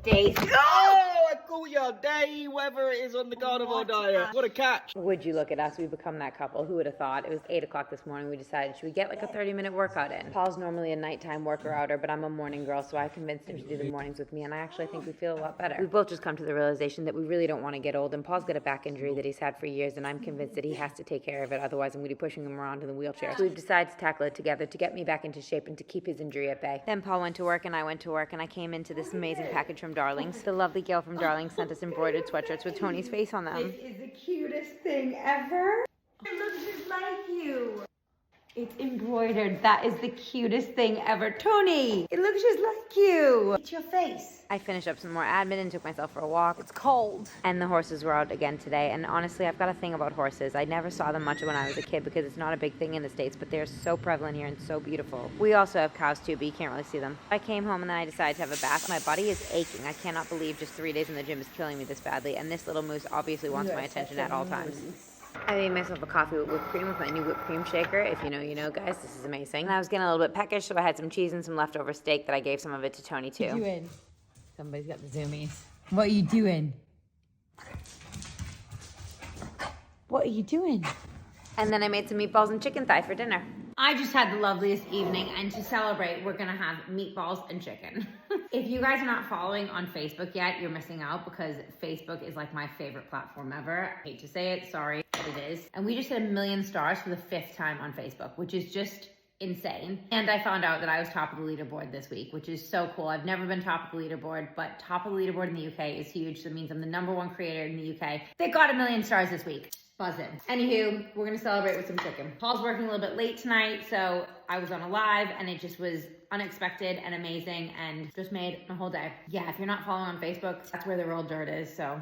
Day. Oh, I call you day whether it is on the carnivore diet. What a catch. Would you look at us? We've become that couple. Who would have thought? It was 8 o'clock this morning. We decided, should we get like a 30-minute workout in? Paul's normally a nighttime worker-outer, but I'm a morning girl, so I convinced him to do the mornings with me, and I actually think we feel a lot better. We've both just come to the realization that we really don't want to get old, and Paul's got a back injury that he's had for years, and I'm convinced that he has to take care of it, otherwise I'm going to be pushing him around in the wheelchair. So we've decided to tackle it together to get me back into shape and to keep his injury at bay. Then Paul went to work, and I went to work, and I came into this amazing package from Darlings. The lovely girl from Darlings sent us embroidered sweatshirts with Tony's face on them. This is the cutest thing ever. It looks just like you. It's embroidered. That is the cutest thing ever. Tony, it looks just like you. It's your face. I finished up some more admin and took myself for a walk. It's cold. And the horses were out again today. And honestly, I've got a thing about horses. I never saw them much when I was a kid because it's not a big thing in the States, but they're so prevalent here and so beautiful. We also have cows too, but you can't really see them. I came home and then I decided to have a bath. My body is aching. I cannot believe just 3 days in the gym is killing me this badly. And this little moose obviously wants my attention at all times. I made myself a coffee with whipped cream with my new whipped cream shaker. If you know, you know, guys. This is amazing. And I was getting a little bit peckish, so I had some cheese and some leftover steak that I gave some of it to Tony, too. What are you doing? Somebody's got the zoomies. What are you doing? What are you doing? And then I made some meatballs and chicken thigh for dinner. I just had the loveliest evening, and to celebrate, we're gonna have meatballs and chicken. If you guys are not following on Facebook yet, you're missing out because Facebook is like my favorite platform ever. I hate to say it, sorry, but it is. And we just hit 1 million stars for the 5th time on Facebook, which is just insane. And I found out that I was top of the leaderboard this week, which is so cool. I've never been top of the leaderboard, but top of the leaderboard in the UK is huge. That means I'm the #1 creator in the UK. They got 1 million stars this week. Buzzing. Anywho, we're gonna celebrate with some chicken. Paul's working a little bit late tonight, so I was on a live and it just was unexpected and amazing and just made my whole day. Yeah, if you're not following on Facebook, that's where the real dirt is, so.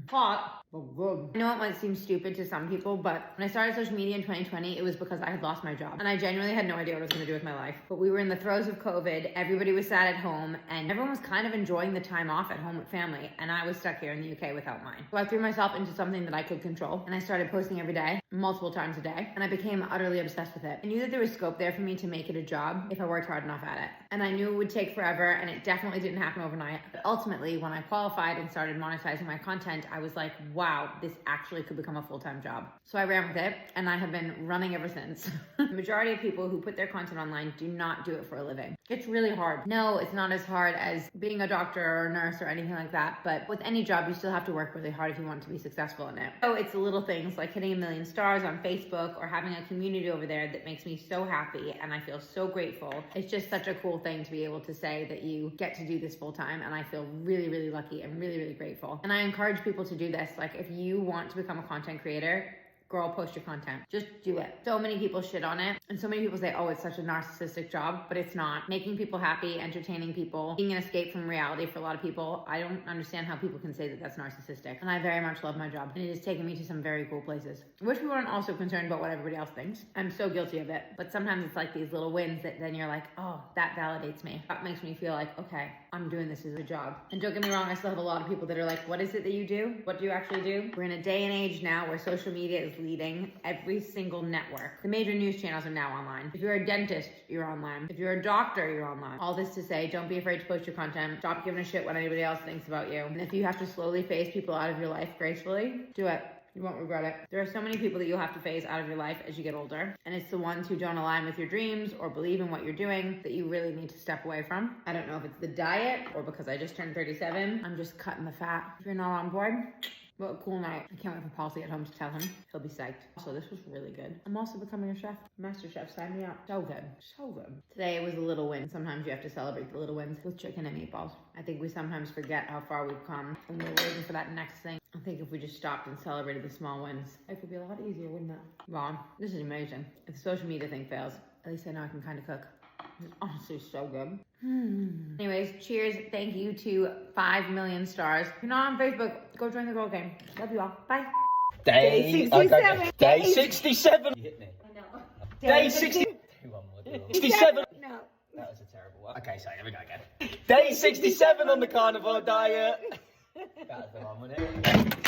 Hot, but good. I know it might seem stupid to some people, but when I started social media in 2020, it was because I had lost my job. And I genuinely had no idea what I was gonna do with my life. But we were in the throes of COVID, everybody was sat at home, and everyone was kind of enjoying the time off at home with family, and I was stuck here in the UK without mine. So I threw myself into something that I could control, and I started posting every day, multiple times a day, and I became utterly obsessed with it. I knew that there was scope there for me to make it a job if I worked hard enough at it. And I knew it would take forever, and it definitely didn't happen overnight. But ultimately, when I qualified and started monetizing my content, I was like, wow, this actually could become a full-time job. So I ran with it, and I have been running ever since. The majority of people who put their content online do not do it for a living. It's really hard. No, it's not as hard as being a doctor or a nurse or anything like that, but with any job, you still have to work really hard if you want to be successful in it. So it's the little things like hitting 1 million stars on Facebook or having a community over there that makes me so happy, and I feel so grateful. It's just such a cool thing to be able to say that you get to do this full-time, and I feel really, really lucky and really, really grateful. And I encourage people to do this. Like, if you want to become a content creator, girl, post your content. Just do it. So many people shit on it, and so many people say, oh, it's such a narcissistic job, but it's not. Making people happy, entertaining people, being an escape from reality for a lot of people. I don't understand how people can say that that's narcissistic. And I very much love my job, and it has taken me to some very cool places. I wish we weren't also concerned about what everybody else thinks. I'm so guilty of it, but sometimes it's like these little wins that then you're like, oh, that validates me. That makes me feel like, okay, I'm doing this as a job. And don't get me wrong, I still have a lot of people that are like, what is it that you do? What do you actually do? We're in a day and age now where social media is leading every single network. The major news channels are now online. If you're a dentist, you're online. If you're a doctor, you're online. All this to say, don't be afraid to post your content. Stop giving a shit what anybody else thinks about you. And if you have to slowly phase people out of your life gracefully, do it. You won't regret it. There are so many people that you'll have to phase out of your life as you get older. And it's the ones who don't align with your dreams or believe in what you're doing that you really need to step away from. I don't know if it's the diet or because I just turned 37. I'm just cutting the fat. If you're not on board, what a cool night. I can't wait for Paul to get home to tell him. He'll be psyched. Also, this was really good. I'm also becoming a chef. Master chef, sign me up. So good. So good. Today was a little win. Sometimes you have to celebrate the little wins with chicken and meatballs. I think we sometimes forget how far we've come and we're waiting for that next thing. I think if we just stopped and celebrated the small wins, it would be a lot easier, wouldn't it? Wow, this is amazing. If the social media thing fails, at least I know I can kind of cook. It's honestly so good. Anyways, cheers. Thank you to 5 million stars. If you're not on Facebook, go join the Girl Gang. Love you all. Bye. Day 67. Day 67. You hit me. I know. Day 67. 67. No. That was a terrible one. Okay, so here we go again. Day 67 on the carnivore diet. That was the one, wasn't it?